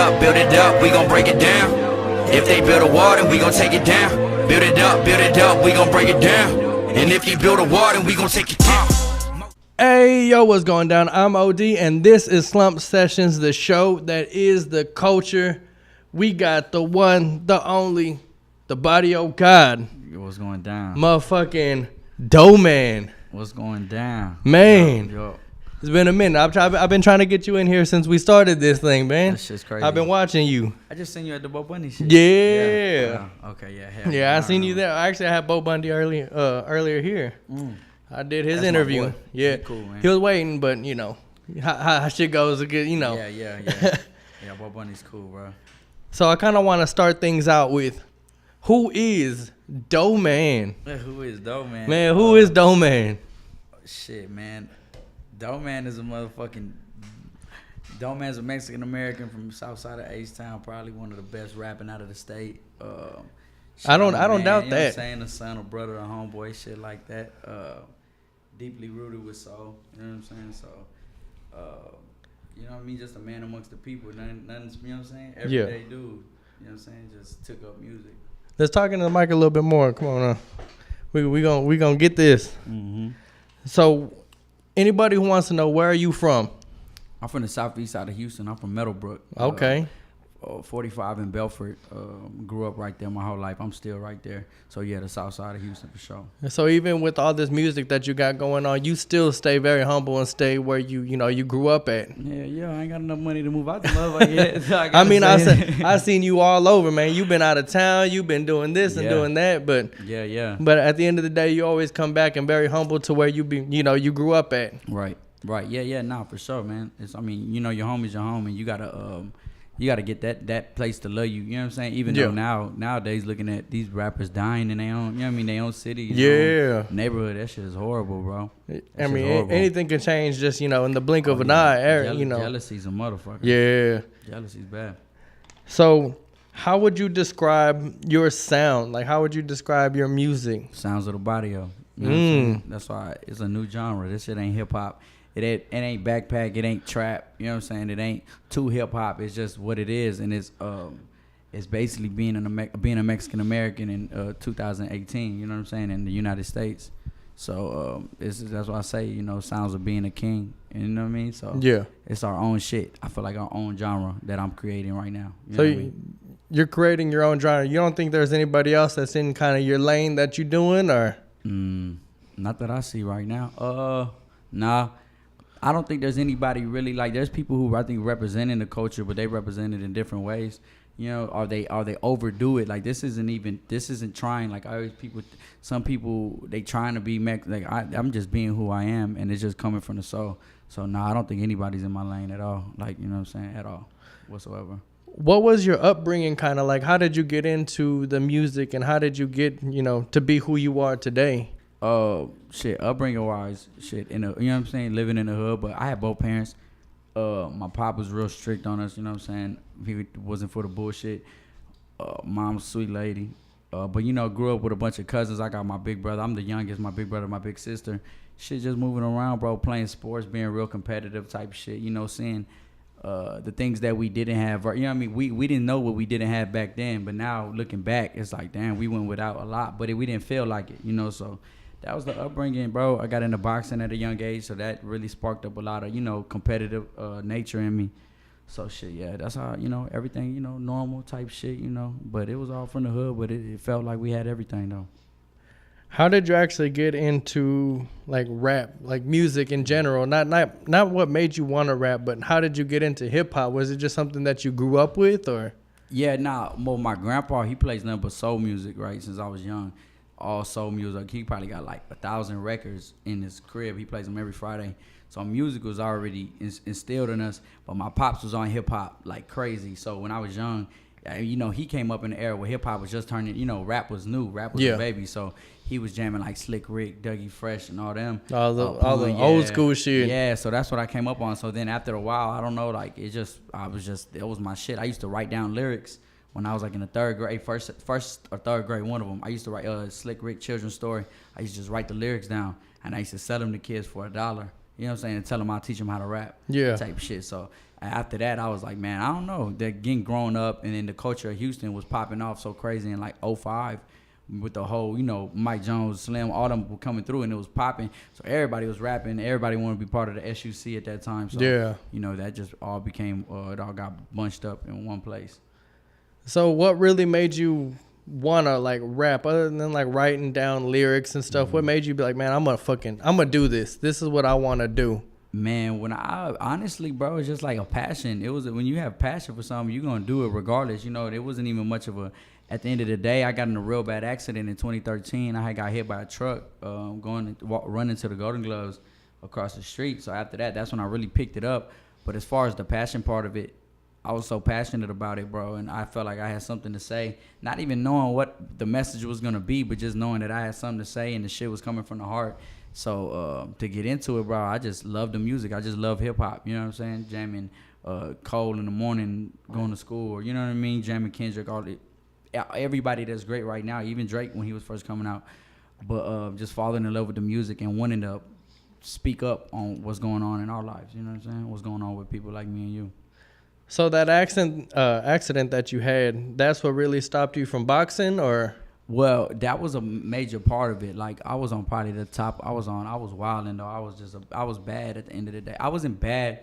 it up, we gon' break it down. If they build a wall, then we gon' take it down. Build it up, we gon' break it down. And if you build a wall, then we gon' take it down. Hey, yo, what's going down? I'm OD, and this is Slump Sessions, the show that is the culture. We got the one, the only, the body of God. What's going down? Motherfucking Doe Man. What's going down? Man. Yo. It's been a minute. I've been trying to get you in here since we started this thing, man. That shit's crazy. I've been watching you. I just seen you at the Bo Bunny shit. Yeah. Okay, yeah. Yeah, I seen you there. Actually, I had Bo Bundy earlier here. I did his interview. Yeah, cool, man. He was waiting, but you know how shit goes. You know. Yeah. Yeah, Bo Bunny's cool, bro. So I kind of want to start things out with, who is Doe Man? Who is Doe Man? Man, who is Doe Man? Shit, man. Doe Man is a motherfucking. Doe Man's a Mexican American from the south side of H-Town, probably one of the best rapping out of the state. I don't doubt you know that. What I'm saying, the son or brother or homeboy, shit like that. Deeply rooted with soul. You know what I'm saying? So, you know what I mean? Just a man amongst the people. Nothing, you know what I'm saying? Everyday dude. You know what I'm saying? Just took up music. Let's talk into the mic a little bit more. Come on, we gonna get this. Mm-hmm. So, anybody who wants to know, where are you from? I'm from the southeast side of Houston. I'm from Meadowbrook. Okay. 45 in Belford. Grew up right there my whole life. I'm still right there. So yeah, the south side of Houston for sure. So even with all this music that you got going on, you still stay very humble and stay where you grew up at. Yeah. I ain't got enough money to move out the motherfucker yet. So I mean, I seen you all over, man. You've been out of town. You've been doing this and doing that, but yeah. But at the end of the day, you always come back and very humble to where you grew up at. Right. Yeah. Nah, for sure, man. I mean, you know, your home is your home, and you gotta get that place to love you. You know what I'm saying? Even though nowadays, looking at these rappers dying in their own, you know what I mean, their own city, neighborhood, that shit is horrible, bro. I mean, anything can change just in the blink of an eye. Jealousy's a motherfucker. Yeah, jealousy's bad. So, how would you describe your sound? Like, how would you describe your music? Sounds of the barrio. You know what I'm saying? That's why it's a new genre. This shit ain't hip hop. It ain't backpack. It ain't trap. You know what I'm saying? It ain't too hip hop. It's just what it is, and it's basically being a Mexican American in 2018. You know what I'm saying? In the United States. So that's why I say sounds of being a king. You know what I mean? So yeah, it's our own shit. I feel like our own genre that I'm creating right now. You know so what I mean? You're creating your own genre. You don't think there's anybody else that's in kind of your lane that you're doing, or? Not that I see right now. Nah. I don't think there's anybody really, like, there's people who I think representing the culture, but they represent it in different ways. Or they overdo it. Like, this isn't trying. Like, some people, they trying to be, like, I'm just being who I am, and it's just coming from the soul. So, no, I don't think anybody's in my lane at all. Like, you know what I'm saying? At all, whatsoever. What was your upbringing kind of like? How did you get into the music, and how did you get, to be who you are today? Upbringing wise, you know what I'm saying, living in the hood, but I had both parents. My pop was real strict on us, you know what I'm saying, he wasn't for the bullshit. Mom's a sweet lady, but grew up with a bunch of cousins. I got my big brother, I'm the youngest, my big brother, my big sister. Shit, just moving around, bro, playing sports, being real competitive type shit, seeing the things that we didn't have, you know what I mean, we didn't know what we didn't have back then, but now looking back, it's like, damn, we went without a lot, but we didn't feel like it, so that was the upbringing, bro. I got into boxing at a young age, so that really sparked up a lot of, competitive nature in me. So, shit, yeah, that's how, everything, normal type shit, But it was all from the hood, but it felt like we had everything, though. How did you actually get into, like, rap, like music in general? Not what made you want to rap, but how did you get into hip-hop? Was it just something that you grew up with, or? Yeah, well, my grandpa, he plays nothing but soul music, right, since I was young. All soul music. He probably got like 1,000 records in his crib. He plays them every Friday. So music was already instilled in us. But my pops was on hip hop like crazy. So when I was young, he came up in the era where hip hop was just turning. Rap was new. Rap was a baby. So he was jamming like Slick Rick, Dougie Fresh, and all them. All the old school shit. Yeah. So that's what I came up on. So then after a while, I don't know, like it was my shit. I used to write down lyrics. When I was like in the third grade, first or third grade, one of them, I used to write Slick Rick children's story. I used to just write the lyrics down, and I used to sell them to kids for $1. You know what I'm saying? And tell them I'll teach them how to rap. Yeah. Type shit. So After that, I was like, man, I don't know. That getting grown up, and then the culture of Houston was popping off so crazy in like '05 with the whole, Mike Jones, Slim, all them were coming through, and it was popping. So everybody was rapping. Everybody wanted to be part of the SUC at that time. So, yeah. That just all became, it all got bunched up in one place. So what really made you want to like rap other than like writing down lyrics and stuff? What made you be like, man, I'm gonna do this. This is what I want to do. Man, when I honestly, bro, it's just like a passion. It was when you have passion for something, you're gonna do it regardless. It wasn't even much of a. At the end of the day, I got in a real bad accident in 2013. I had got hit by a truck running to the Golden Gloves across the street. So after that, that's when I really picked it up. But as far as the passion part of it, I was so passionate about it, bro, and I felt like I had something to say. Not even knowing what the message was gonna be, but just knowing that I had something to say and the shit was coming from the heart. So to get into it, bro, I just love the music. I just love hip hop. You know what I'm saying? Jamming Cole in the morning, going to school, or you know what I mean? Jamming Kendrick, everybody that's great right now, even Drake when he was first coming out. But just falling in love with the music and wanting to speak up on what's going on in our lives. You know what I'm saying? What's going on with people like me and you. So that accident that you had, that's what really stopped you from boxing, or? Well, that was a major part of it. Like, I was on probably the top. I was wilding, though. I was bad at the end of the day. I wasn't bad.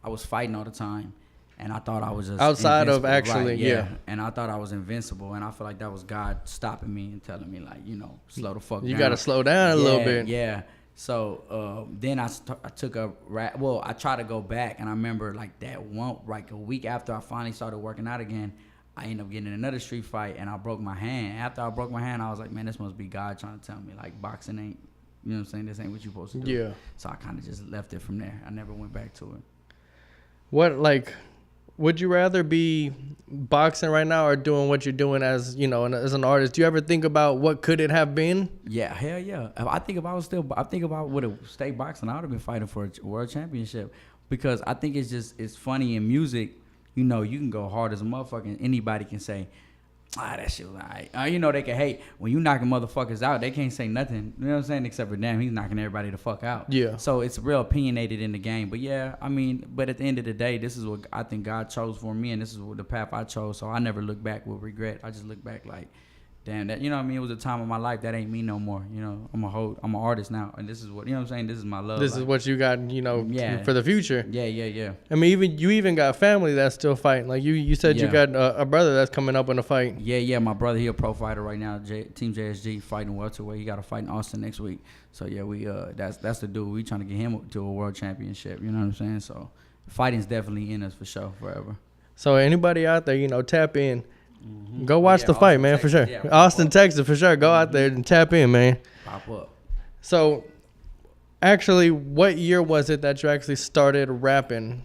I was fighting all the time. And I thought I was just outside of actually, right, yeah. And I thought I was invincible. And I feel like that was God stopping me and telling me, like, slow the fuck down. You got to slow down a little bit. Yeah. So then I took a rap. Well, I tried to go back. And I remember, like, a week after I finally started working out again, I ended up getting in another street fight, and I broke my hand. After I broke my hand, I was like, man, this must be God trying to tell me, like, boxing ain't, you know what I'm saying, this ain't what you're supposed to do. Yeah. So I kind of just left it from there. I never went back to it. What, like, would you rather be boxing right now or doing what you're doing as, as an artist? Do you ever think about what could it have been? Yeah, hell yeah. I think if I think about would have stayed boxing, I would have been fighting for a world championship, because I think it's funny in music. You can go hard as a motherfucker, and anybody can say, that shit was all right. They can hate. When you knocking motherfuckers out, they can't say nothing. You know what I'm saying? Except for, damn, he's knocking everybody the fuck out. Yeah. So it's real opinionated in the game. But yeah, but at the end of the day, this is what I think God chose for me, and this is what the path I chose. So I never look back with regret. I just look back like, damn, that, it was a time of my life that ain't me no more. I'm an artist now, and this is what, I'm saying, this is my love. This is what you got, for the future. Yeah. I mean, you even got family that's still fighting. Like you said, you got a brother that's coming up in a fight. Yeah, my brother, he a pro fighter right now, Team JSG, fighting welterweight. He got to fight in Austin next week. So yeah, we that's the dude. We trying to get him to a world championship. You know what I'm saying? So fighting's definitely in us for sure, forever. So anybody out there, tap in. Mm-hmm. Go watch the fight, Austin, man, Texas, for sure. yeah, Austin, Texas, for sure. Go out there and tap in, man. Pop up. So, actually, what year was it that you actually started rapping?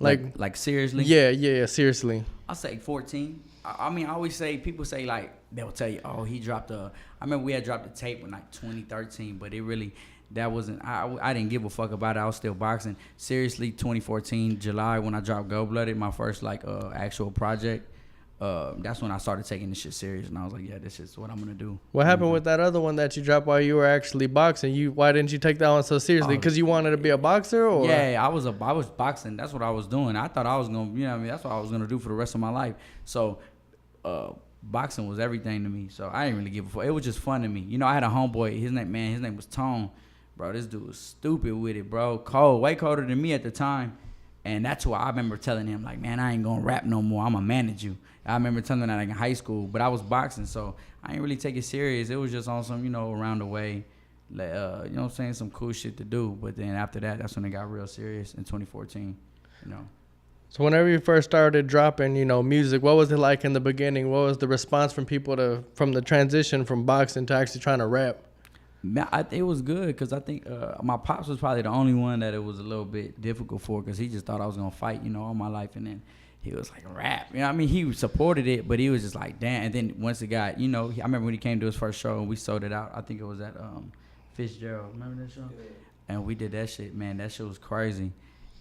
Like seriously? Yeah, seriously. I'll say 14. I mean, I always say, people say, like, they'll tell you, oh, he dropped I remember we had dropped a tape in like 2013, but it really, that wasn't, I didn't give a fuck about it. I was still boxing. Seriously, 2014, July, when I dropped Gold Blooded, my first, like, actual project. That's when I started taking this shit serious, and I was like, yeah, this is what I'm gonna do. What happened with that other one that you dropped while you were actually boxing? Why didn't you take that one so seriously? Because you wanted to be a boxer, or? Yeah, I was boxing. That's what I was doing. I thought I was gonna, that's what I was gonna do for the rest of my life. So, boxing was everything to me. So I didn't really give a fuck. It was just fun to me. I had a homeboy. His name was Tone. Bro, this dude was stupid with it, bro. Cold, way colder than me at the time. And that's why I remember telling him, like, man, I ain't gonna rap no more. I'm gonna manage you. I remember telling him that, like, in high school, but I was boxing, so I didn't really take it serious. It was just on some, around the way, like, what I'm saying, some cool shit to do. But then after that, that's when it got real serious in 2014, So whenever you first started dropping, music, what was it like in the beginning? What was the response from people from the transition from boxing to actually trying to rap? It was good, because I think my pops was probably the only one that it was a little bit difficult for, because he just thought I was going to fight, all my life. And then he was like, rap. He supported it, but he was just like, damn. And then once it got, I remember when he came to his first show and we sold it out. I think it was at Fishscale. Remember that show? Yeah. And we did that shit, man. That shit was crazy.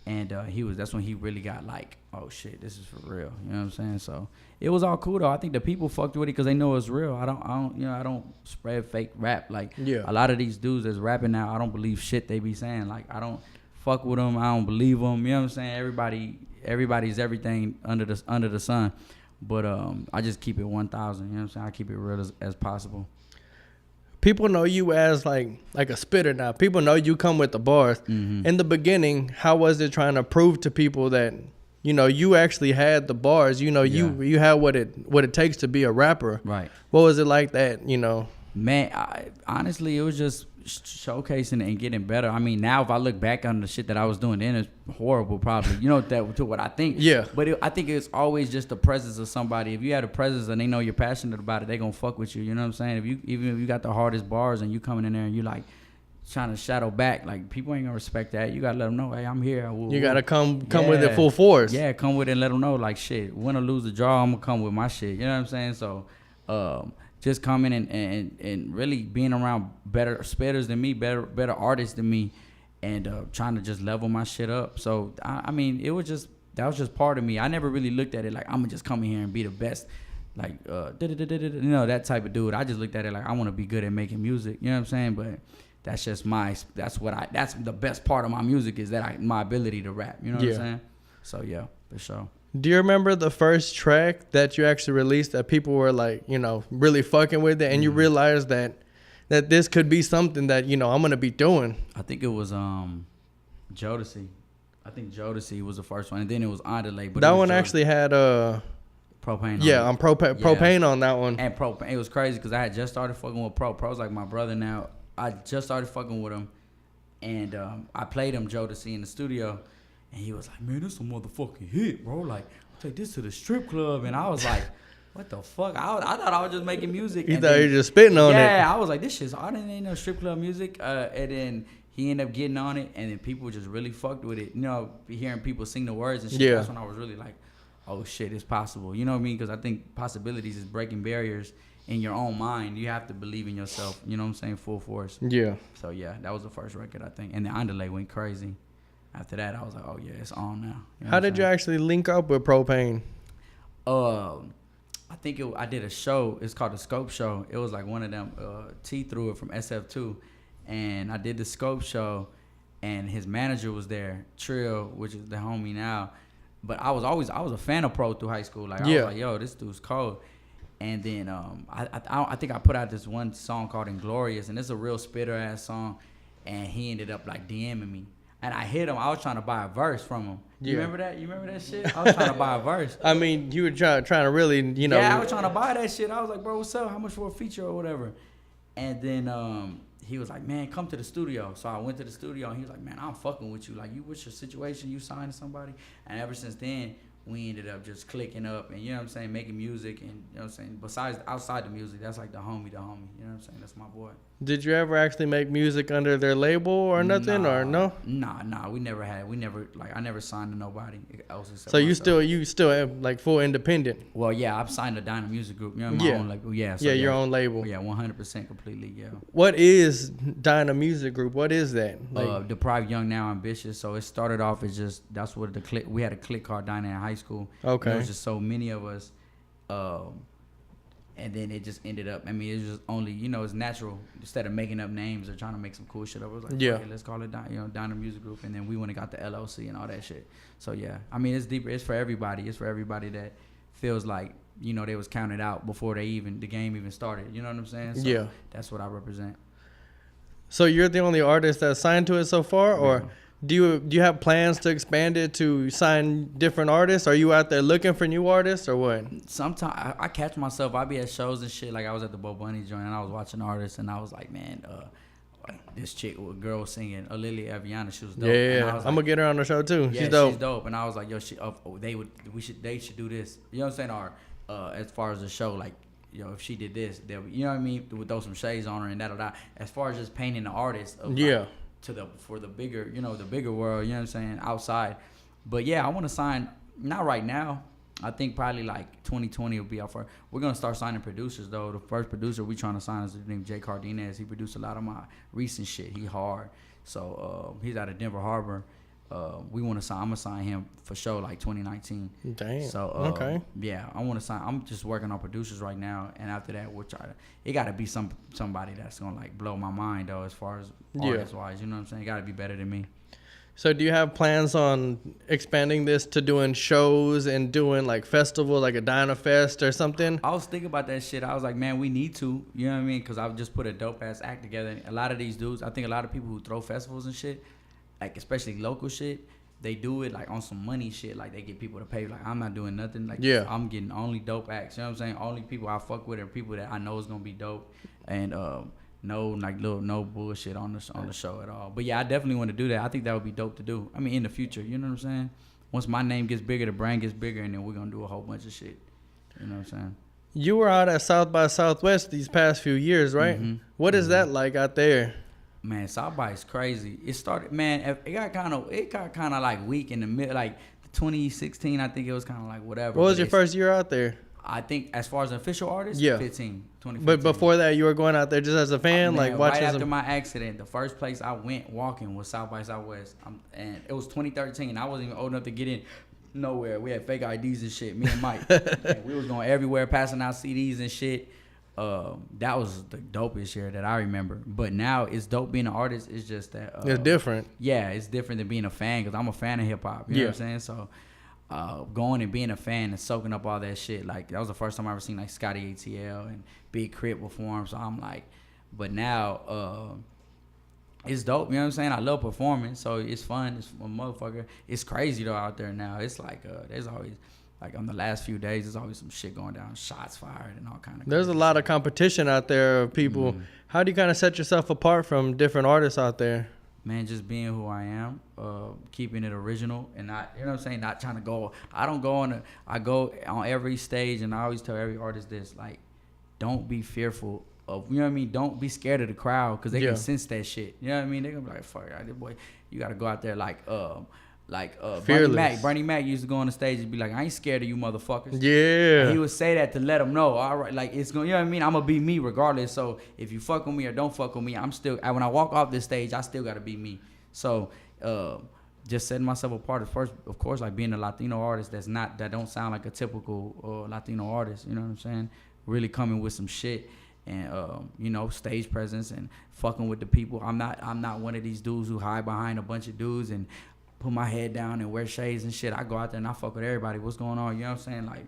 And that's when he really got like, oh shit, this is for real. You know what I'm saying? So it was all cool though. I think the people fucked with it because they know it's real. I don't spread fake rap. Like, a lot of these dudes that's rapping now, I don't believe shit they be saying. Like, I don't fuck with them. I don't believe them. You know what I'm saying? Everybody everybody's everything under the sun. But I just keep it 1,000. You know what I'm saying? I keep it real as possible. People know you as like a spitter now. People know you come with the bars. Mm-hmm. In the beginning, how was it trying to prove to people that you actually had the bars? You had what it takes to be a rapper. Right. What was it like that? Man, honestly, it was just showcasing and getting better. I mean, now if I look back on the shit that I was doing then, it's horrible probably. That to what I think. Yeah. But I think it's always just the presence of somebody. If you had a presence and they know you're passionate about it, they gonna fuck with you. You know what I'm saying? Even if you got the hardest bars and you coming in there and you like trying to shadow back, like people ain't gonna respect that. You gotta let them know, hey, I'm here. You gotta come with it full force. Yeah, come with it and let them know, like, shit, win or lose the draw, I'm gonna come with my shit. You know what I'm saying? So, just coming and really being around better spitters than me, better artists than me, and trying to just level my shit up. So I mean, that was just part of me. I never really looked at it like I'm gonna just come in here and be the best, like that type of dude. I just looked at it like I want to be good at making music. You know what I'm saying? But that's just that's the best part of my music is that my ability to rap. You know what I'm saying? So yeah, for sure. Do you remember the first track that you actually released that people were like, really fucking with it, and you realized that this could be something that, I'm going to be doing? I think it was Jodeci. I think Jodeci was the first one, and then it was On Delay. But that one actually had Propane. Yeah, on Propane on that one. And Propane. It was crazy because I had just started fucking with Pro. Pro's like my brother now. I just started fucking with him, and I played him Jodeci in the studio. And he was like, man, this is a motherfucking hit, bro. Like, take this to the strip club. And I was like, what the fuck? I thought I was just making music. You thought you were just spitting on it. Yeah, I was like, this shit's hard. It ain't no strip club music. And then he ended up getting on it. And then people just really fucked with it. Hearing people sing the words and shit. Yeah. That's when I was really like, oh, shit, it's possible. You know what I mean? Because I think possibilities is breaking barriers in your own mind. You have to believe in yourself. You know what I'm saying? Full force. Yeah. So, yeah, that was the first record, I think. And the On Delay went crazy. After that, I was like, oh, yeah, it's on now. You know How did you actually link up with Propane? I think I did a show. It's called the Scope Show. It was like one of them. T threw it from SF2. And I did the Scope Show, and his manager was there, Trill, which is the homie now. But I was a fan of Pro through high school. Like, I was like, yo, this dude's cold. And then I think I put out this one song called Inglorious, and it's a real spitter-ass song. And he ended up, like, DMing me. And I hit him. I was trying to buy a verse from him. You remember that? You remember that shit? I was trying to buy a verse. I mean, you were trying to really, Yeah, I was trying to buy that shit. I was like, bro, what's up? How much for a feature or whatever? And then he was like, man, come to the studio. So I went to the studio, and he was like, man, I'm fucking with you. Like, what's your situation? You signed somebody? And ever since then, we ended up just clicking up and, you know what I'm saying, making music. And, you know what I'm saying, besides, outside the music, that's like the homie. You know what I'm saying? That's my boy. Did you ever actually make music under their label or nothing, or no? Nah. We never, I never signed to nobody else except So myself. you still have, like, full independent? Well, yeah, I've signed to DYNA Music Group. You know, my own label. Yeah, so your own label. Yeah, 100% completely, yeah. What is DYNA Music Group? What is that? Like, Deprived Young Now Ambitious. So it started off as just, that's what we had a clique called DYNA in high school. Okay. There was just so many of us. And then it just ended up, it was just only, it's natural. Instead of making up names or trying to make some cool shit up, it was like, okay, let's call it DYNA Music Group. And then we went and got the LLC and all that shit. So, yeah. It's deeper. It's for everybody. It's for everybody that feels like, they was counted out before the game even started. You know what I'm saying? So that's what I represent. So you're the only artist that's signed to it so far? Or do you have plans to expand it to sign different artists? Are you out there looking for new artists or what? Sometimes I catch myself. I be at shows and shit. Like I was at the Bo Bunny joint and I was watching artists and I was like, man, this chick, girl singing, Lily Aviana, she was dope. Yeah, I'm gonna get her on the show too. Yeah, she's dope. She's dope. And I was like, yo, they should do this. You know what I'm saying? Or as far as the show, like, if she did this, you know what I mean? We'll throw some shades on her and da. As far as just painting the artist, for the bigger, the bigger world, you know what I'm saying, outside. But yeah, I want to sign, not right now. I think probably like 2020 will be our first. We're going to start signing producers though. The first producer we trying to sign is named Jay Cardenas. He produced a lot of my recent shit. He hard. So he's out of Denver Harbor. I'm going to sign him for sure like 2019. Damn. So okay. Yeah, I want to sign. I'm just working on producers right now, and after that we'll try to. It got to be somebody that's going to like blow my mind though, as far as artist wise. You know what I'm saying? It got to be better than me. So do you have plans on expanding this to doing shows and doing like festivals, like a Dyna Fest or something? I was thinking about that shit. I was like, man, we need to. You know what I mean? Because I've just put a dope ass act together. A lot of these dudes, I think a lot of people who throw festivals and shit, like especially local shit, they do it like on some money shit. Like they get people to pay. Like I'm not doing nothing. Like I'm getting only dope acts. You know what I'm saying? Only people I fuck with are people that I know is gonna be dope. And no bullshit on the show at all. But yeah, I definitely want to do that. I think that would be dope to do. I mean, in the future, you know what I'm saying? Once my name gets bigger, the brand gets bigger, and then we're gonna do a whole bunch of shit. You know what I'm saying? You were out at South by Southwest these past few years, right? Mm-hmm. What is that like out there? Man, South by is crazy. It started, man. It got kind of like weak in the middle, like 2016. I think it was kind of like whatever. What was your first year out there? I think as far as an official artist, 2015. But before that, you were going out there just as a fan, Man, like watching. Right after my accident, the first place I went walking was South by Southwest, and it was 2013. I wasn't even old enough to get in nowhere. We had fake IDs and shit. Me and Mike, and we was going everywhere, passing out CDs and shit. That was the dopest year that I remember. But now it's dope being an artist. It's just that it's different. Yeah, it's different than being a fan because I'm a fan of hip hop. You know what I'm saying? So. Going and being a fan and soaking up all that shit, like that was the first time I ever seen like Scotty ATL and Big Crit perform. So I'm like, but now it's dope. You know what I'm saying? I love performing, so it's fun. It's a motherfucker. It's crazy though out there now. It's like there's always like on the last few days, there's always some shit going down, shots fired and all kind of. There's a lot of competition out there of people. Mm-hmm. How do you kind of set yourself apart from different artists out there? Man, just being who I am, keeping it original, and not, you know what I'm saying, not trying to go. I go on every stage, and I always tell every artist this, like, don't be fearful of, you know what I mean? Don't be scared of the crowd, because they can sense that shit. You know what I mean? They're going to be like, fuck, this boy, you got to go out there like Bernie Mac used to go on the stage and be like, I ain't scared of you motherfuckers. Yeah. And he would say that to let them know, all right, like it's going, you know what I mean? I'm going to be me regardless. So if you fuck with me or don't fuck with me, I'm still, when I walk off this stage, I still got to be me. So just setting myself apart at first, of course, like being a Latino artist that don't sound like a typical Latino artist, you know what I'm saying? Really coming with some shit. And you know, stage presence and fucking with the people. I'm not one of these dudes who hide behind a bunch of dudes and put my head down and wear shades and shit. I go out there and I fuck with everybody. What's going on? You know what I'm saying? Like,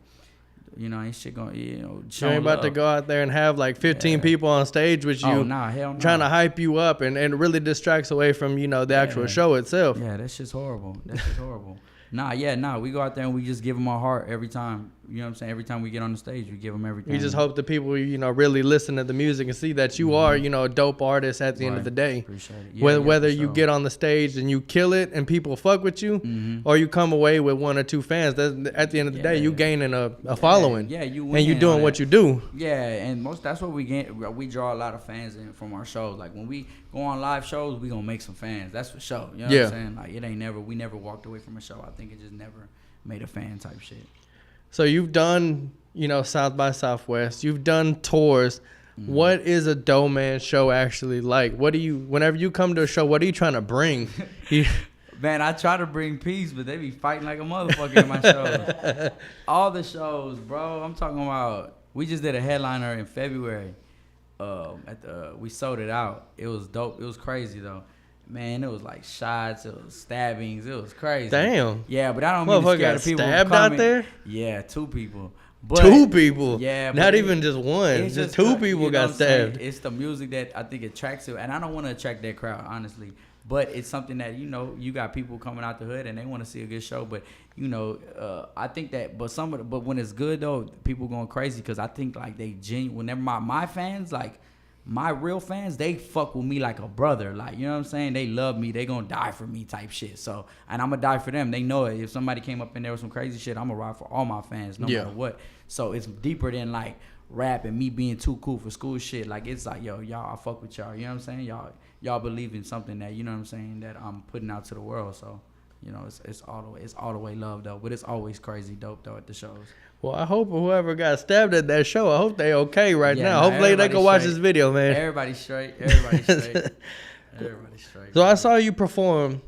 you know, ain't shit going, you know. You ain't about to go out there and have like 15 people on stage with you. Oh, nah, hell no. Trying to hype you up and really distracts away from, you know, the actual show itself. Yeah, that shit's horrible. We go out there and we just give them our heart every time. You know what I'm saying? Every time we get on the stage, we give them everything. We just hope the people, you know, really listen to the music and see that you are, you know, a dope artist at the end of the day. Appreciate it. Yeah, whether you get on the stage and you kill it and people fuck with you, or you come away with one or two fans, at the end of the day, you gaining a following. Yeah, you win. And you doing what you do. Yeah, and that's what we get. We draw a lot of fans in from our shows. Like when we go on live shows, we gonna make some fans. That's for sure. You know what I'm saying? Like we never walked away from a show. I think it just never made a fan type shit. So you've done, you know, South by Southwest. You've done tours. Mm-hmm. What is a Doe Man show actually like? Whenever you come to a show, what are you trying to bring? Man, I try to bring peace, but they be fighting like a motherfucker in my shows. All the shows, bro. I'm talking about. We just did a headliner in February. We sold it out. It was dope. It was crazy though. Man, it was like shots, it was stabbings, it was crazy. Damn. Yeah, but I don't mean to scare the people stabbed out there? Yeah, 2 people. But, 2 people? Yeah. Not even just one. Just 2 people got stabbed. It's the music that I think attracts it. And I don't want to attract that crowd, honestly. But it's something that, you know, you got people coming out the hood and they want to see a good show. But, you know, I think that, but when it's good, though, people going crazy because I think, like, they genuine. Whenever my fans, like, my real fans, they fuck with me like a brother. Like, you know what I'm saying? They love me. They gonna die for me type shit. So, and I'm gonna die for them. They know it. If somebody came up in there with some crazy shit, I'm gonna ride for all my fans no matter what. So it's deeper than like rap and me being too cool for school shit. Like, it's like, yo, y'all, I fuck with y'all. You know what I'm saying? Y'all believe in something that, you know what I'm saying, that I'm putting out to the world. So, you know, it's all the way love though. But it's always crazy dope though at the shows. Well, I hope whoever got stabbed at that show, I hope they okay now. Hopefully they can watch this video, man. Everybody's straight. Everybody's straight. So I saw you perform.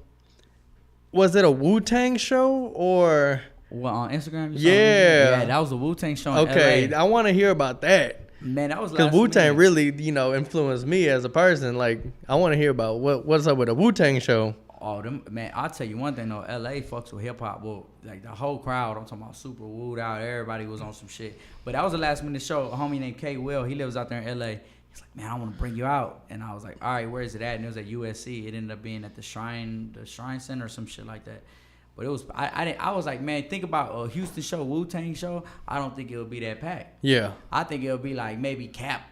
Was it a Wu-Tang show or? Well, on Instagram? Yeah, that was a Wu-Tang show in LA. I want to hear about that. Man, that was because Wu-Tang really, you know, influenced me as a person. Like, I want to hear about what's up with a Wu-Tang show. Oh, them man! I'll tell you one thing though. LA fucks with hip hop. Well, like the whole crowd. I'm talking about super wooed out. Everybody was on some shit. But that was the last minute show. A homie named K. Will. He lives out there in LA. He's like, man, I want to bring you out. And I was like, all right, where is it at? And it was at USC. It ended up being at the Shrine Center or some shit like that. But it was I was like, man, think about a Houston show, Wu-Tang show. I don't think it would be that packed. Yeah. I think it would be like maybe cap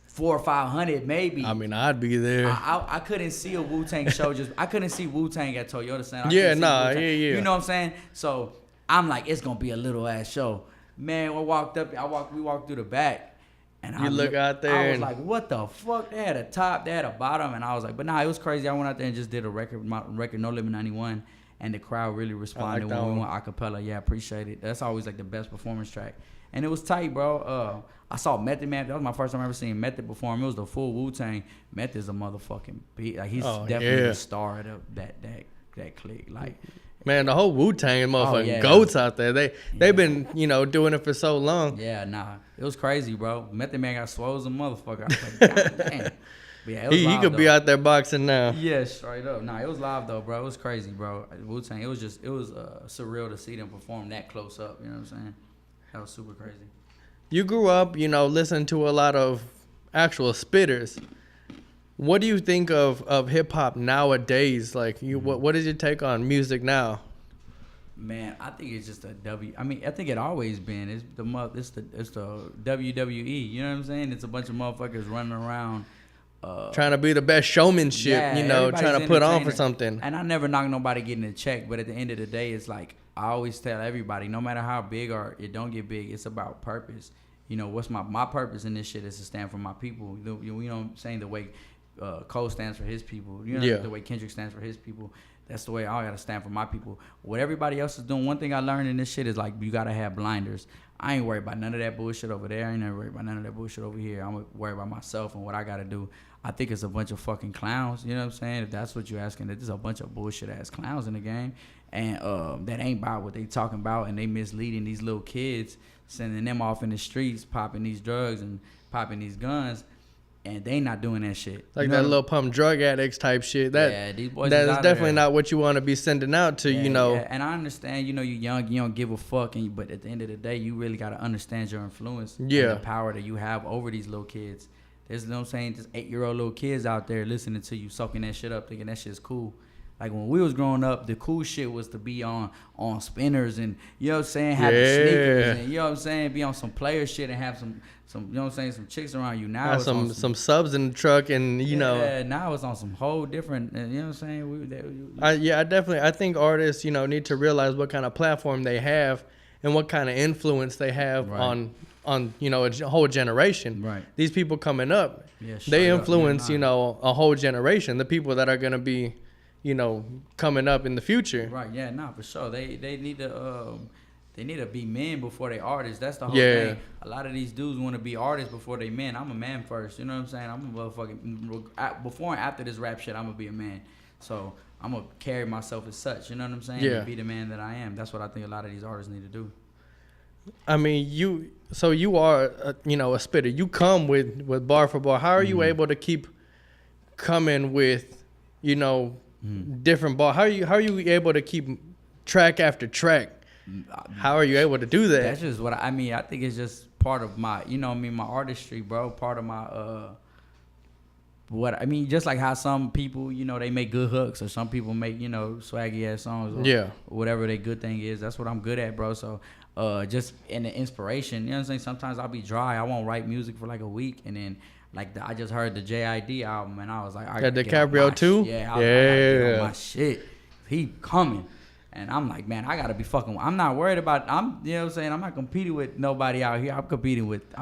400 or 500 maybe. I mean, I'd be there. I couldn't see a Wu-Tang show. I couldn't see Wu-Tang at Toyota Center. Yeah. You know what I'm saying? So I'm like, it's gonna be a little ass show. Man, we walked through the back, and you look out there. I was like, what the fuck? They had a top, they had a bottom, and I was like, but nah, it was crazy. I went out there and just did my record, No Limit 91, and the crowd really responded when we went acapella. Yeah, appreciate it. That's always like the best performance track. And it was tight, bro. I saw Method Man. That was my first time ever seeing Method perform. It was the full Wu-Tang. Method's a motherfucking beat. Like he's definitely the star of that clique. Like, man, the whole Wu-Tang motherfucking goats out there. They've been doing it for so long. Yeah, nah, it was crazy, bro. Method Man got swole as a motherfucker. I was like, God damn. But yeah, it was he could be out there boxing now. Yeah, straight up. Nah, it was live though, bro. It was crazy, bro. Wu-Tang. It was surreal to see them perform that close up. You know what I'm saying? That was super crazy. You grew up, listening to a lot of actual spitters. What do you think of hip hop nowadays? Like, what is your take on music now? Man, I think it's just a W. I mean, I think it always been. It's the WWE. You know what I'm saying? It's a bunch of motherfuckers running around. Trying to be the best showmanship, trying to put on for something. And I never knock nobody getting a check, but at the end of the day, it's like I always tell everybody, no matter how big or it don't get big, it's about purpose. What's my purpose in this shit is to stand for my people. I'm saying? The way Cole stands for his people. The way Kendrick stands for his people. That's the way I gotta stand for my people. What everybody else is doing, one thing I learned in this shit is like you gotta have blinders. I ain't worried about none of that bullshit over there. I ain't never worried about none of that bullshit over here. I'm worried about myself and what I gotta do. I think it's a bunch of fucking clowns. You know what I'm saying? If that's what you're asking, there's a bunch of bullshit ass clowns in the game, and that ain't about what they talking about, and they misleading these little kids, sending them off in the streets, popping these drugs and popping these guns. And they not doing that shit. Like that little pump drug addicts type shit. These boys that is definitely not what you want to be sending out to, Yeah. And I understand, you're young, you don't give a fuck. But at the end of the day, you really got to understand your influence and the power that you have over these little kids. There's, you know what I'm saying, just 8-year-old little kids out there listening to you, soaking that shit up, thinking that shit's cool. Like when we was growing up, the cool shit was to be on spinners and, you know what I'm saying, have the sneakers and, you know what I'm saying, be on some player shit and have some you know what I'm saying, some chicks around you. Now it's some subs in the truck and, now it's on some whole different, you know what I'm saying. I think artists, need to realize what kind of platform they have and what kind of influence they have on a whole generation. Right. These people coming up, they influence, a whole generation, the people that are going to be, coming up in the future. Right. Yeah. Nah, for sure. They need to be men before they artists. That's the whole thing. A lot of these dudes want to be artists before they men. I'm a man first. You know what I'm saying? I'm a motherfucking before and after this rap shit. I'm gonna be a man. So I'm gonna carry myself as such. You know what I'm saying? Yeah. And be the man that I am. That's what I think a lot of these artists need to do. I mean, you are a spitter. You come with bar for bar. How are you able to keep coming with different bar? How are you able to keep track after track? How are you able to do that? That's just what I mean. I think it's just part of my, my artistry, bro. Part of my just like how some people, they make good hooks, or some people make, swaggy ass songs, or whatever their good thing is. That's what I'm good at, bro. So just in the inspiration, you know what I'm saying? Sometimes I'll be dry. I won't write music for like a week, and then I just heard the JID album, and I was like, I gotta DiCaprio too? Yeah, I gotta get on my shit. He coming. And I'm like, man, I gotta be fucking. I'm not worried about. You know what I'm saying? I'm not competing with nobody out here. I'm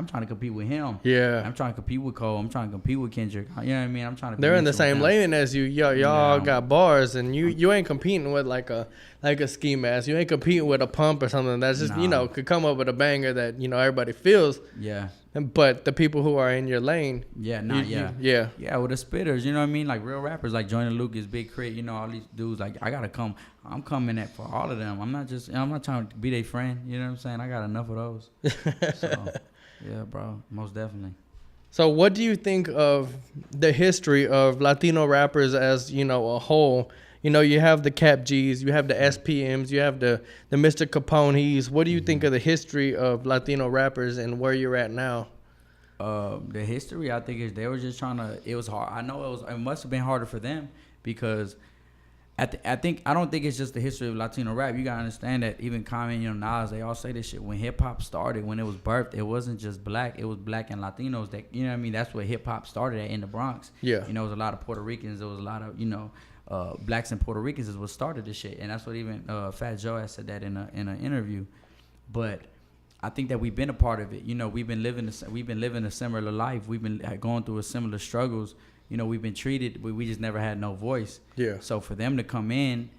trying to compete with him. Yeah. I'm trying to compete with Cole. I'm trying to compete with Kendrick. You know what I mean? I'm trying to. They're in the same lane as you. Y'all got bars, and you ain't competing with like a ski mask. You ain't competing with a pump or something that's just could come up with a banger that everybody feels. Yeah. But the people who are in your lane, with the spitters, you know what I mean, like real rappers like Joyner Lucas, Big Crit, all these dudes, like I gotta come. I'm coming at for all of them. I'm not trying to be their friend. You know what I'm saying? I got enough of those. So, yeah, bro, most definitely. So, what do you think of the history of Latino rappers as a whole? You know, you have the Cap G's, you have the SPMs, you have the Mr. Capone's. What do you think of the history of Latino rappers and where you're at now? The history, I think, is they were just trying to. It was hard. I know it must have been harder for them because I don't think it's just the history of Latino rap. You gotta understand that even Common, Nas, they all say this shit. When hip hop started, when it was birthed, it wasn't just black. It was black and Latinos. That, you know what I mean? That's where hip hop started at in the Bronx. Yeah. You know, it was a lot of Puerto Ricans. There was a lot of blacks and Puerto Ricans is what started this shit, and that's what even Fat Joe has said that in an interview. But I think that we've been a part of it. You know, we've been living a similar life. We've been going through a similar struggles. You know, we've been treated, we just never had no voice. Yeah. So for them to come in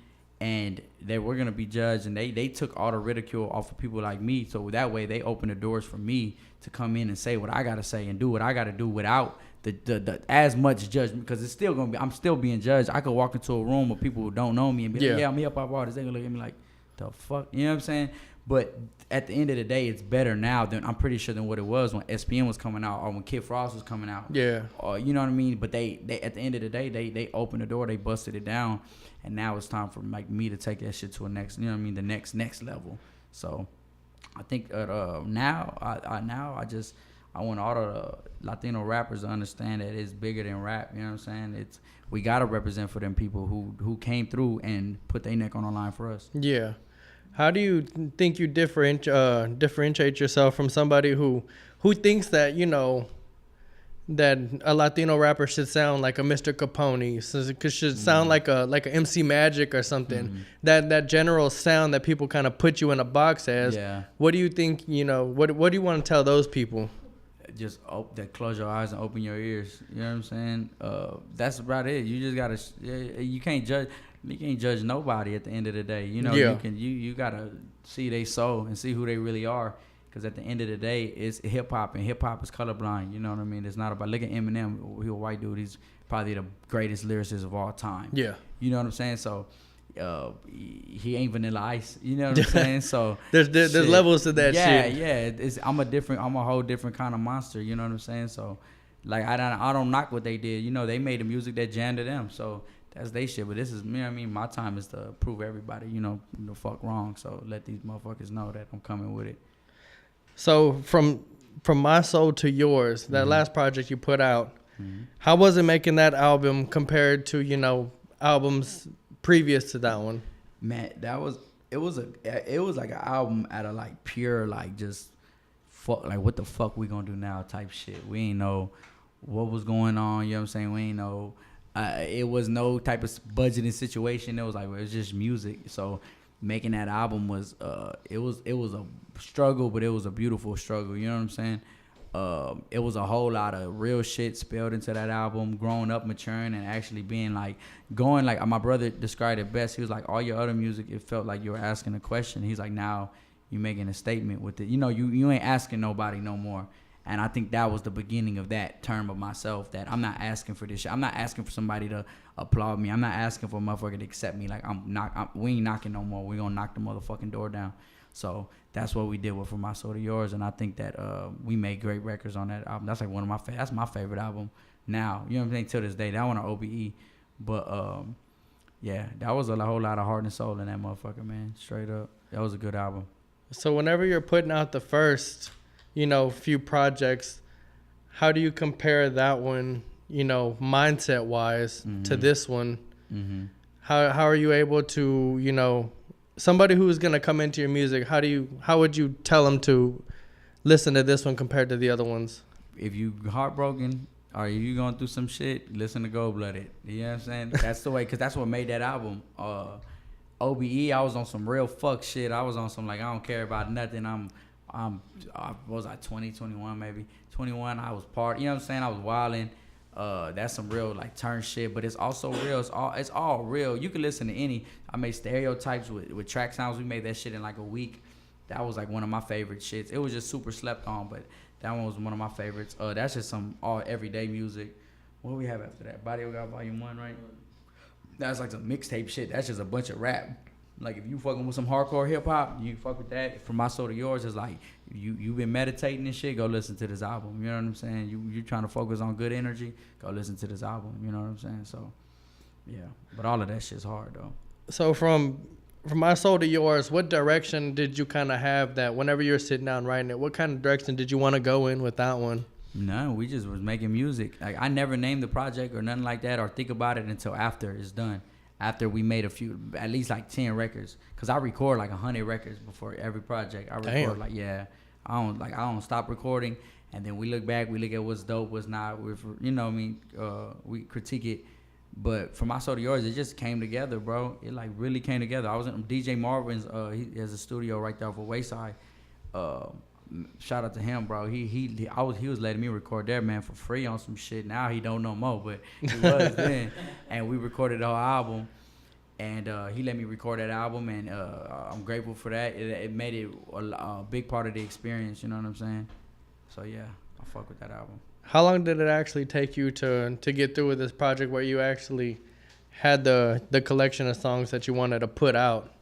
and they were gonna be judged, and they took all the ridicule off of people like me. So that way they opened the doors for me to come in and say what I gotta say and do what I gotta do without the as much judgment, because it's still gonna be, I'm still being judged. I could walk into a room with people who don't know me and be like, yeah, I'm a hip hop artist. They gonna look at me like, the fuck, you know what I'm saying? But at the end of the day, it's better now than, I'm pretty sure, than what it was when SPM was coming out or when Kid Frost was coming out. Yeah. Or, you know what I mean? But they at the end of the day, they opened the door, they busted it down, and now it's time for like me to take that shit to a next, you know what I mean, the next level. So I think now I want all the Latino rappers to understand that it's bigger than rap. You know what I'm saying? It's, we gotta represent for them people who came through and put their neck on the line for us. Yeah. How do you think you differentiate yourself from somebody who thinks that, you know, that a Latino rapper should sound like a Mr. Capone, should sound like a MC Magic or something? That general sound that people kind of put you in a box as. Yeah. What do you think, you know, what do you want to tell those people? Just close your eyes and open your ears. You know what I'm saying? That's about it. You just gotta. You can't judge. You can't judge nobody at the end of the day. You know, you gotta see their soul and see who they really are. Because at the end of the day, it's hip hop, and hip hop is colorblind. You know what I mean? It's not about, look at Eminem. He's a white dude. He's probably the greatest lyricist of all time. Yeah. You know what I'm saying? So he ain't Vanilla Ice. You know what I'm saying? So there's levels to that shit. Yeah. I'm a whole different kind of monster. You know what I'm saying? So like I don't knock what they did. You know, they made the music that jammed to them. So that's they shit. But this is, you know what I mean? My time is to prove everybody, you know, the fuck wrong. So let these motherfuckers know that I'm coming with it. So from My Soul to Yours, that last project you put out, how was it making that album compared to, you know, albums previous to that one? Man, it was like an album out of like pure like just fuck, like what the fuck we gonna do now type shit. We ain't know what was going on, you know what I'm saying? We ain't know. It was no type of budgeting situation. It was like, it was just music. So making that album was it was a struggle, but it was a beautiful struggle. You know what I'm saying? It was a whole lot of real shit spilled into that album. Growing up, maturing, and actually being like going like my brother described it best. He was like, all your other music, it felt like you were asking a question. He's like, now you making a statement with it. You know, you ain't asking nobody no more. And I think that was the beginning of that term of myself, that I'm not asking for this shit. I'm not asking for somebody to applaud me. I'm not asking for a motherfucker to accept me. Like we ain't knocking no more. We gonna knock the motherfucking door down. So that's what we did with From My Soul to Yours. And I think that we made great records on that album. That's like one of that's my favorite album now. You know what I'm saying? Till this day, that one on OBE. But yeah, that was a whole lot of heart and soul in that motherfucker, man. Straight up, that was a good album. So whenever you're putting out the first, you know, few projects, how do you compare that one, you know, mindset wise to this one? How are you able to, you know, somebody who is going to come into your music, how would you tell them to listen to this one compared to the other ones? If you heartbroken or if you going through some shit, listen to Gold Blooded. You know what I'm saying? That's the way, because that's what made that album. OBE, I was on some real fuck shit. I was on some like, I don't care about nothing. I was like 20, 21 maybe. 21, I was part. You know what I'm saying? I was wilding. That's some real like turn shit, but it's also real. It's all real. You can listen to any. I made Stereotypes with track sounds. We made that shit in like a week. That was like one of my favorite shits. It was just super slept on, but that one was one of my favorites. That's just some all everyday music. What do we have after that? Body of God Volume 1, right? That's like some mixtape shit. That's just a bunch of rap. Like if you fucking with some hardcore hip hop, you fuck with that. From My Soul to Yours, is like you been meditating and shit. Go listen to this album. You know what I'm saying? You trying to focus on good energy. Go listen to this album. You know what I'm saying? So Yeah, but all of that shit's hard though. So from my soul to yours, what direction did you kind of have that whenever you were sitting down writing it? What kind of direction did you want to go in with that one? No, we just was making music. Like I never named the project or nothing like that, or think about it until after it's done. After we made at least like 10 records, cause I record like 100 records before every project. I record I don't stop recording, and then we look back, we look at what's dope, what's not. We critique it. But for my soul to yours, it just came together, bro. It like really came together. I was in DJ Marvin's. He has a studio right there off of Wayside. Shout out to him, bro. He was letting me record there, man, for free on some shit. Now he don't no more, but he was then. And we recorded the whole album, and he let me record that album, and I'm grateful for that. It made it a big part of the experience. You know what I'm saying? So yeah, I fuck with that album. How long did it actually take you to get through with this project where you actually had the collection of songs that you wanted to put out?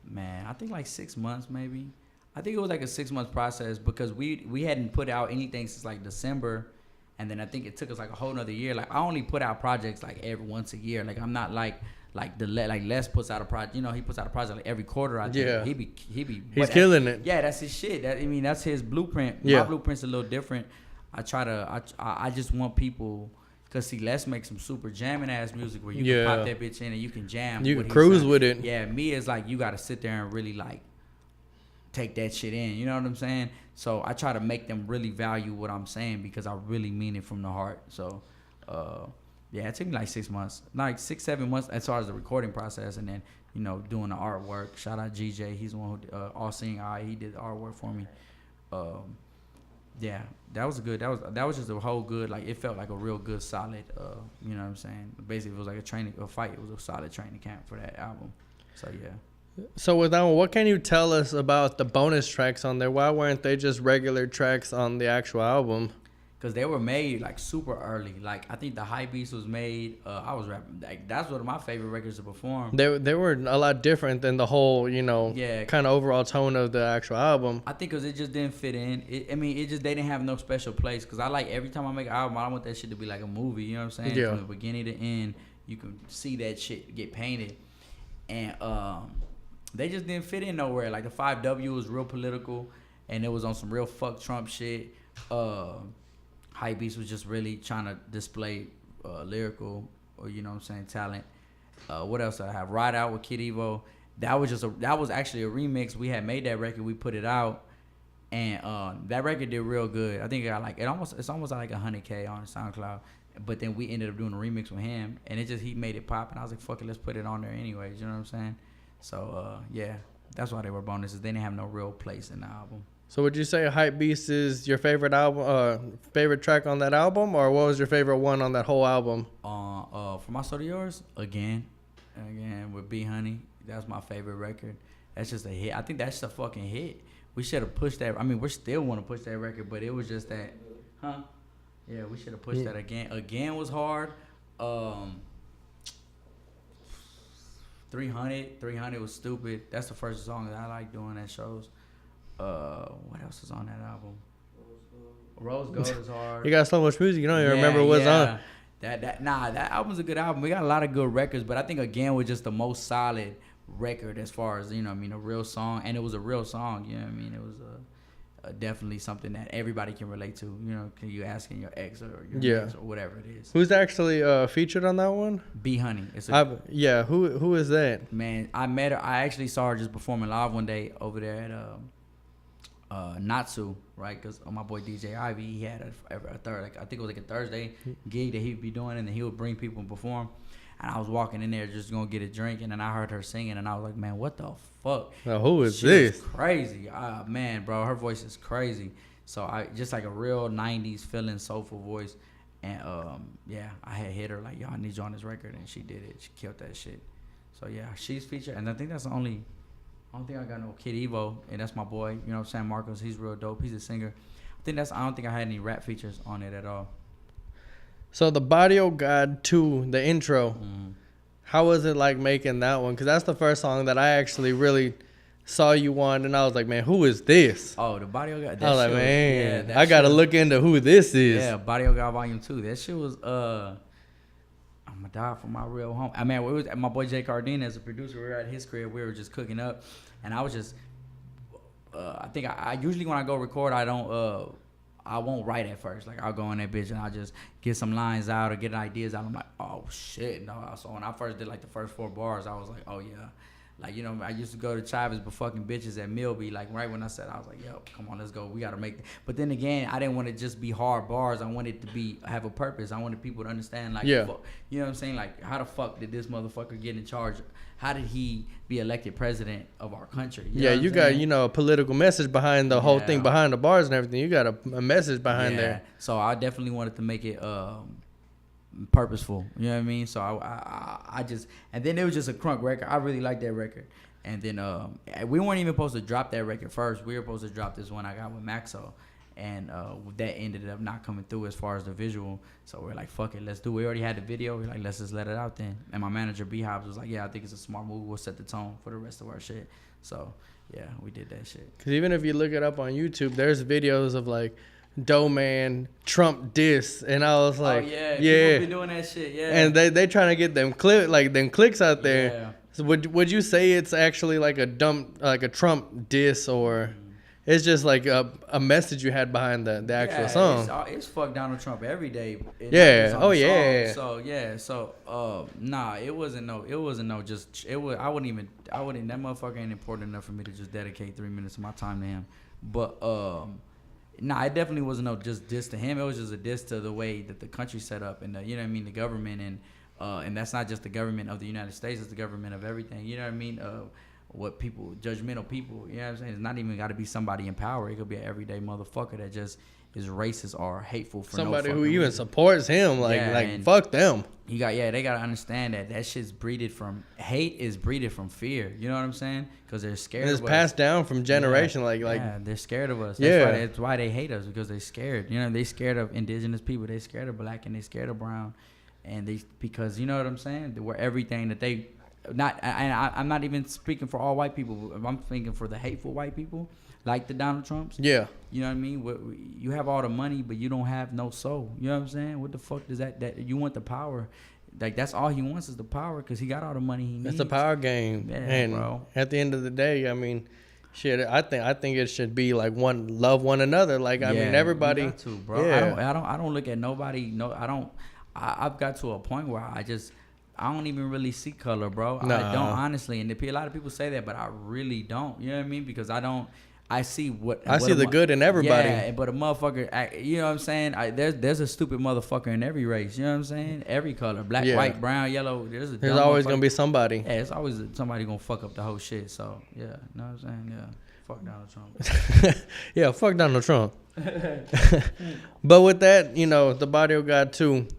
Man, I think like 6 months maybe. I think it was like a 6-month process because we hadn't put out anything since like December, and then I think it took us like a whole nother year. Like I only put out projects like every once a year. Like I'm not like Les puts out a project. You know, he puts out a project like every quarter. I think. Yeah. He's killing it. Yeah, that's his shit. That's his blueprint. Yeah. My blueprint's a little different. I just want people, cause see, Les makes some super jamming ass music where you can pop that bitch in and you can jam. You can cruise with it. Yeah, me is like you gotta sit there and really like take that shit in. You know what I'm saying? So I try to make them really value what I'm saying because I really mean it from the heart. So yeah, it took me like 6 months, like 6-7 months as far as the recording process, and then doing the artwork. Shout out GJ, he's the one who All Seeing Eye. He did the artwork for me. Yeah, that was good. That was just a whole good, like it felt like a real good solid. You know what I'm saying? Basically, it was like a fight. It was a solid training camp for that album. So yeah. So with that one, what can you tell us about the bonus tracks on there? Why weren't they just regular tracks on the actual album? Because they were made like super early. Like I think the High Beast was made. I was rapping. Like that's one of my favorite records to perform. They were a lot different than the whole kind of overall tone of the actual album. I think because it just didn't fit in. They didn't have no special place. Because I like every time I make an album, I want that shit to be like a movie. You know what I'm saying? Yeah. From the beginning to end, you can see that shit get painted, and they just didn't fit in nowhere. Like the 5W was real political, and it was on some real fuck Trump shit. High Beast was just really trying to display lyrical or talent. What else did I have? Ride Out with Kid Evo. That was actually a remix. We had made that record. We put it out, and that record did real good. I think it got like it's almost like 100K on SoundCloud. But then we ended up doing a remix with him, and he made it pop. And I was like, fuck it, let's put it on there anyways. You know what I'm saying? So yeah, that's why they were bonuses. They didn't have no real place in the album. So would you say Hype Beast is your favorite album, favorite track on that album, or what was your favorite one on that whole album? For My Soul to Yours, again with B Honey, that's my favorite record. That's just a hit. I think that's a fucking hit. We should have pushed that. I mean, we still want to push that record, but it was just that, huh? Yeah, we should have pushed that again. Again was hard. 300 was stupid. That's the first song that I like doing at shows. What else is on that album? Rose Gold is hard. You got so much music, you don't even remember what's on. That album's a good album. We got a lot of good records, but I think again was just the most solid record as far as a real song, and it was a real song. You know what I mean? It was definitely something that everybody can relate to. Can you asking your ex or your ex or whatever it is. Who's actually featured on that one? B Honey. Who is that? Man, I met her. I actually saw her just performing live one day over there at Natsu, right? Because my boy DJ Ivy, he had a third, like I think it was like a Thursday gig that he'd be doing, and then he would bring people and perform. And I was walking in there just gonna get a drink, and then I heard her singing, and I was like, man, what the fuck? Now, who is this? Crazy. Man, bro, her voice is crazy. So I just like a real 90s feeling soulful voice. And I had hit her like, yo, I need you on this record, and she did it. She killed that shit. So yeah, she's featured, and I think that's the only. I don't think I got no Kid Evo, and that's my boy. You know, San Marcos. He's real dope. He's a singer. I don't think I had any rap features on it at all. So the Barrio God 2, the intro, how was it like making that one? Because that's the first song that I actually really saw you on, and I was like, man, who is this? Oh, the Barrio God. I was like, man, I got to look into who this is. Yeah, Barrio God Volume 2. That shit was, I'ma die for my real home. I mean, it was my boy Jay Cardina as a producer. We were at his crib. We were just cooking up, and I was just. I think I usually when I go record, I don't. I won't write at first. Like I'll go in that bitch and I'll just get some lines out or get ideas out. I'm like, oh shit, no. So when I first did like the first 4 bars, I was like, oh yeah. Like, you know, I used to go to Chavez but fucking bitches at Milby. Like right when I said, I was like, yo, come on, let's go. We gotta make it. But then again, I didn't want to just be hard bars. I wanted to have a purpose. I wanted people to understand, like, yeah. You know what I'm saying? Like, how the fuck did this motherfucker get in charge? How did he be elected president of our country? You got, you know, a political message behind the whole thing, behind the bars and everything. You got a message behind there. So I definitely wanted to make it purposeful. You know what I mean? So I just, and then it was just a crunk record. I really liked that record. And then we weren't even supposed to drop that record first. We were supposed to drop this one I got with Maxo. And that ended up not coming through as far as the visual. So we're like, fuck it, let's do it. We already had the video. We're like, let's just let it out then. And my manager, B-Hobbs, was like, yeah, I think it's a smart move. We'll set the tone for the rest of our shit. So, yeah, we did that shit. Because even if you look it up on YouTube, there's videos of, like, Doe Man, Trump diss. And I was like, people be doing that shit, And they trying to get them clicks out there. Yeah. So would you say it's actually like a Trump diss, or... It's just like a message you had behind the actual song. It's fuck Donald Trump every day. Yeah. Oh yeah. So yeah. So nah, it wasn't no. Just it was. I wouldn't. That motherfucker ain't important enough for me to just dedicate 3 minutes of my time to him. But nah, it definitely wasn't no just diss to him. It was just a diss to the way that the country's set up and you know what I mean, the government and that's not just the government of the United States. It's the government of everything. You know what I mean? What people, judgmental people, you know what I'm saying? It's not even got to be somebody in power. It could be an everyday motherfucker that just is racist or hateful for somebody no who even reason. Supports him. Like fuck them. They got to understand that shit's breeded from, hate is breeded from fear. You know what I'm saying? Because they're scared of us. It's passed down from generation. Yeah, they're scared of us. That's why they hate us, because they're scared. You know, they scared of indigenous people. They scared of black and they scared of brown. And because, you know what I'm saying? We're everything that they... I'm not even speaking for all white people. I'm thinking for the hateful white people, like the Donald Trumps. Yeah. You know what I mean? You have all the money, but you don't have no soul. You know what I'm saying? What the fuck does that you want the power? Like, that's all he wants is the power, because he got all the money he needs. It's a power game. Yeah, and bro. At the end of the day, I mean, shit, I think it should be like love one another. Like, I mean, everybody. You got to, bro. Yeah. I don't look at nobody. No, I don't. I've got to a point where I don't even really see color, bro. No. I don't, honestly. And a lot of people say that, but I really don't. You know what I mean? Because I see the good in everybody. Yeah, but a motherfucker, you know what I'm saying? There's a stupid motherfucker in every race. You know what I'm saying? Every color, black, white, brown, yellow. There's always gonna be somebody. Yeah, it's always somebody gonna fuck up the whole shit. So yeah, you know what I'm saying? Yeah, fuck Donald Trump. Yeah, fuck Donald Trump. But with that, you know, the Barrio God 2.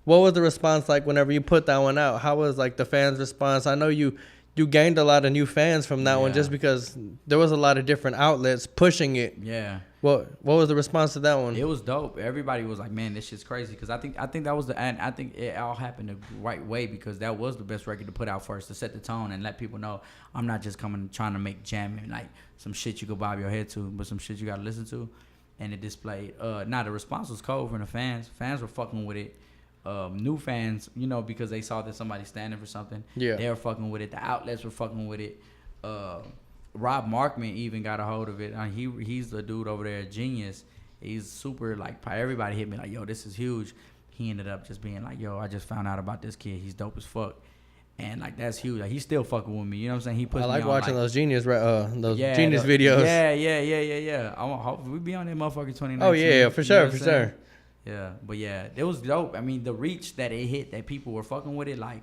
What was the response like whenever you put that one out? How was like the fans' response? I know you gained a lot of new fans from that one, just because there was a lot of different outlets pushing it. Yeah. What was the response to that one? It was dope. Everybody was like, "Man, this shit's crazy." Because I think that was and I think it all happened the right way, because that was the best record to put out first, to set the tone and let people know I'm not just trying to make jamming like some shit you could bob your head to, but some shit you gotta listen to. And it displayed. The response was cold from the fans. Fans were fucking with it. New fans, you know, because they saw that somebody standing for something. Yeah, they were fucking with it. The outlets were fucking with it. Rob Markman even got a hold of it. He's the dude over there, Genius. He's super, like, everybody hit me like, yo, this is huge. He ended up just being like, yo, I just found out about this kid. He's dope as fuck. And like, that's huge. Like, he's still fucking with me. You know what I'm saying? He puts. I like watching those Genius videos. Yeah. I hope we be on that motherfucker 2019. Oh yeah, for sure. Yeah, but yeah, it was dope. I mean, the reach that it hit, that people were fucking with it, like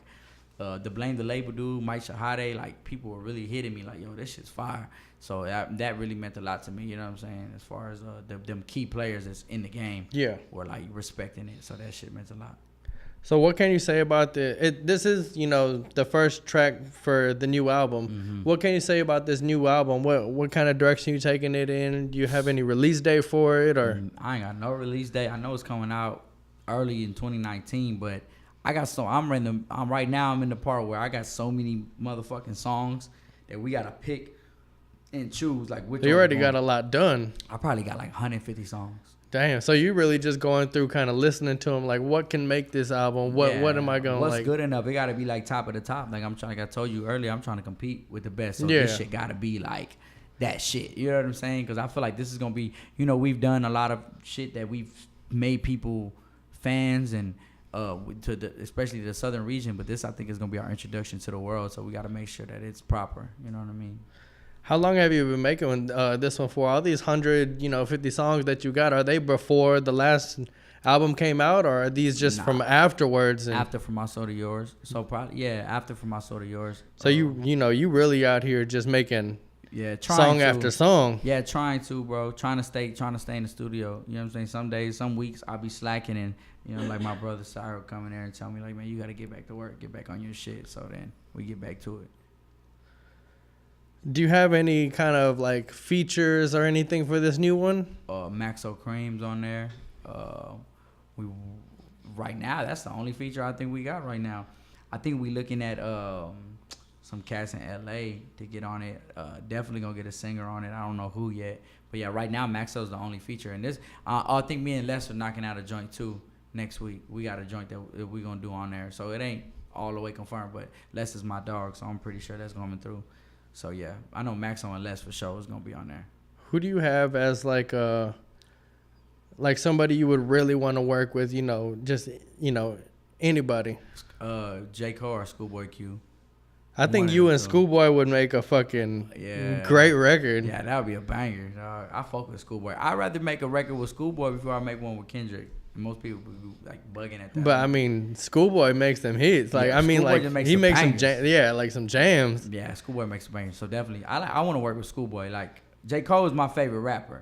the Blame the Label dude, Mike Shahade, like, people were really hitting me like, yo, this shit's fire. So that really meant a lot to me, you know what I'm saying? As far as them key players that's in the game, were like respecting it. So that shit meant a lot. So what can you say about this is, you know, the first track for the new album. Mm-hmm. What can you say about this new album? What kind of direction you taking it in? Do you have any release date for it, or? I ain't got no release date. I know it's coming out early in 2019, but I'm right now I'm in the part where I got so many motherfucking songs that we gotta pick and choose like which. You already got a lot done. I probably got like 150 songs. Damn. So you really just going through kind of listening to them, like what can make this album? What am I going? What's good enough? It got to be like top of the top. Like I told you earlier, I'm trying to compete with the best. So this shit got to be like that shit. You know what I'm saying? Because I feel like this is gonna be. We've done a lot of shit that we've made people fans and especially the southern region. But this I think is gonna be our introduction to the world. So we got to make sure that it's proper. You know what I mean? How long have you been making this one for? All these 50 songs that you got, are they before the last album came out, or are these just from afterwards? After From My Soul to Yours. So probably after From My Soul to Yours. So you really out here just making song after song. Yeah, trying to, bro. Trying to stay in the studio. You know what I'm saying? Some days, some weeks I'll be slacking and like my brother Cyril come in there and tell me like, man, you gotta get back to work, get back on your shit. So then we get back to it. Do you have any kind of like features or anything for this new one? Maxo Cream's on there. We right now that's the only feature I think we got right now. I think we looking at some cats in LA to get on it. Definitely gonna get a singer on it. I don't know who yet, but yeah, right now Maxo's the only feature. And this, I think me and Les are knocking out a joint too next week. We got a joint that we gonna do on there, so it ain't all the way confirmed, but Les is my dog, so I'm pretty sure that's coming through. So yeah, I know Maxo and Les for sure is gonna be on there. Who do you have as like somebody you would really want to work with? Anybody. J. Cole or Schoolboy Q. I think you and Schoolboy would make a fucking great record. Yeah, that would be a banger. I fuck with Schoolboy. I'd rather make a record with Schoolboy before I make one with Kendrick. Most people would be like bugging at that. But I mean, Schoolboy makes them hits. Like he makes some some jams. Yeah, Schoolboy makes some bangers. So definitely, I want to work with Schoolboy. Like J. Cole is my favorite rapper,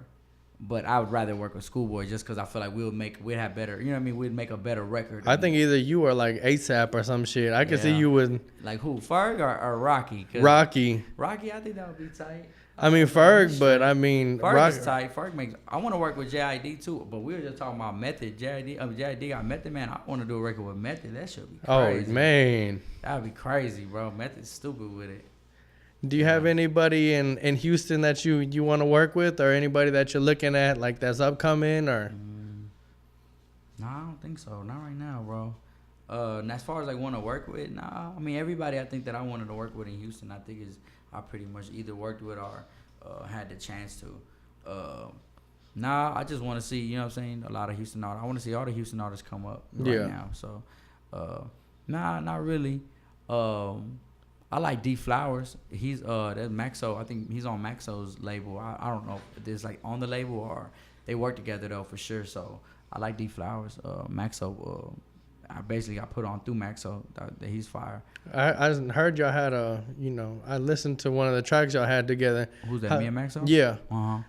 but I would rather work with Schoolboy just because I feel like we'd have better. You know what I mean? We'd make a better record. I think either you or like ASAP or some shit. I could see you with like who, Ferg or Rocky? Rocky, I think that would be tight. I mean Ferg, but I mean Ferg is tight. Ferg makes. I want to work with JID too, but we were just talking about Method. JID got Method, man. I want to do a record with Method. That should be crazy. Oh man, that would be crazy, bro. Method's stupid with it. Do you have anybody in Houston that you want to work with, or anybody that you're looking at like that's upcoming, or? No, I don't think so. Not right now, bro. And as far as like want to work with, nah. I mean, everybody I think that I wanted to work with in Houston, I think I pretty much either worked with or had the chance to. Nah, I just want to see, you know what I'm saying, a lot of Houston artists. I want to see all the Houston artists come up right now. So, nah, not really. I like D Flowers. He's that's Maxo. I think he's on Maxo's label. I don't know if it's like on the label or they work together though for sure. So I like D Flowers. Maxo. I basically got put on through Maxo. That he's fire. I heard y'all had I listened to one of the tracks y'all had together. Who's that? Me and Maxo? Yeah.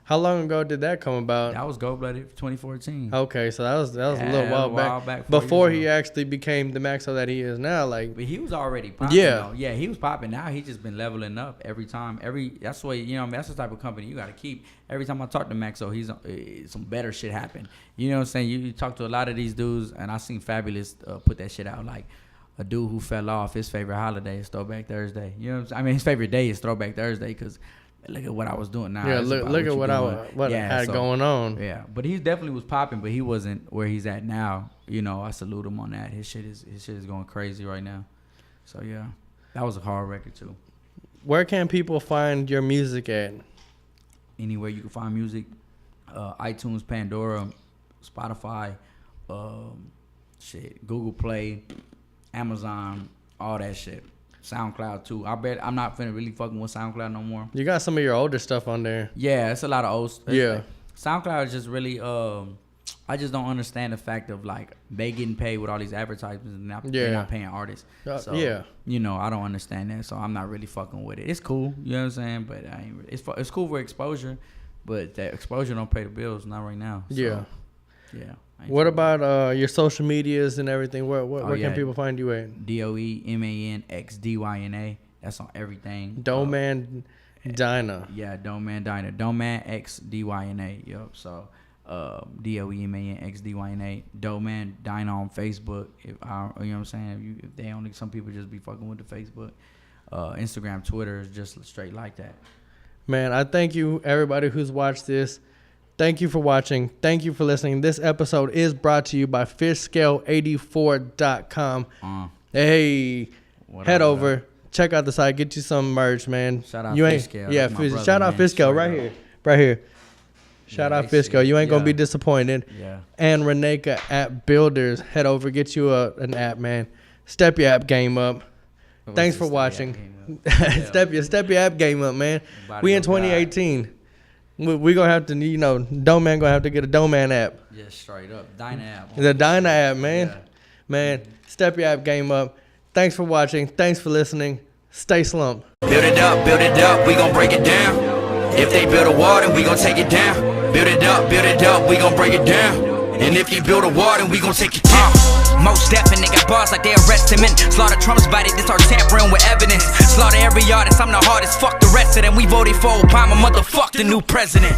How long ago did that come about? That was Gold Blooded 2014. Okay, so that was a little while back before he actually became the Maxo that he is now. Like, but he was already popping. Yeah, he was popping. Now he just been leveling up every time. That's the way that's the type of company you got to keep. Every time I talk to Maxo, he's some better shit happen. You know what I'm saying? You talk to a lot of these dudes, and I seen Fabulous put that shit out like. A dude who fell off, his favorite holiday is Throwback Thursday. You know what I'm saying? I mean, his favorite day is Throwback Thursday because look at what I was doing now. Yeah, look at what I had going on. Yeah, but he definitely was popping, but he wasn't where he's at now. You know, I salute him on that. His shit is going crazy right now. So yeah, that was a hard record too. Where can people find your music at? Anywhere you can find music, iTunes, Pandora, Spotify, Google Play. Amazon, all that shit. SoundCloud too. I bet I'm not finna really fucking with SoundCloud no more. You got some of your older stuff on there. Yeah, it's a lot of old stuff. Yeah. SoundCloud is just really I just don't understand the fact of like they getting paid with all these advertisements and they're not paying artists. So, you know, I don't understand that. So I'm not really fucking with it. It's cool, you know what I'm saying? But I ain't really, it's cool for exposure, but that exposure don't pay the bills, not right now. So, yeah. What about your social medias and everything? Where can people find you at? DOEMAN XDYNA. That's on everything. Doe Man DYNA. Yeah, Doe Man DYNA. Doe Man XDYNA. Yup. So DOEMAN XDYNA. Doe Man DYNA on Facebook. You know what I'm saying? If they only some people just be fucking with the Facebook. Instagram, Twitter is just straight like that. Man, I thank you, everybody who's watched this. Thank you for watching. Thank you for listening. This episode is brought to you by Fishscale84.com. Hey, head over. Check out the site. Get you some merch, man. Shout out Fishscale. Yeah, brother, shout out Fishscale right here. Right here. Shout out Fishscale. You ain't going to be disappointed. Yeah. And Reneka App Builders. Head over. Get you an app, man. Step your app game up. Thanks for watching. Step your app game up, man. We in 2018. We gonna have to, Doe Man gonna have to get a Doe Man app. Yeah, straight up. DYNA app. The DYNA app, man. Yeah. Man, step your app game up. Thanks for watching. Thanks for listening. Stay slumped. Build it up, we gon' break it down. If they build a wall, then we gon' take it down. Build it up, we gon' break it down. And if you build a wall, then we gon' take it down. Most definite, got bars like they arrest him in. Slaughter Trump's body, this our tampering with evidence. Slaughter every artist, I'm the hardest, fuck the rest of them. We voted for Obama, motherfuck the new president.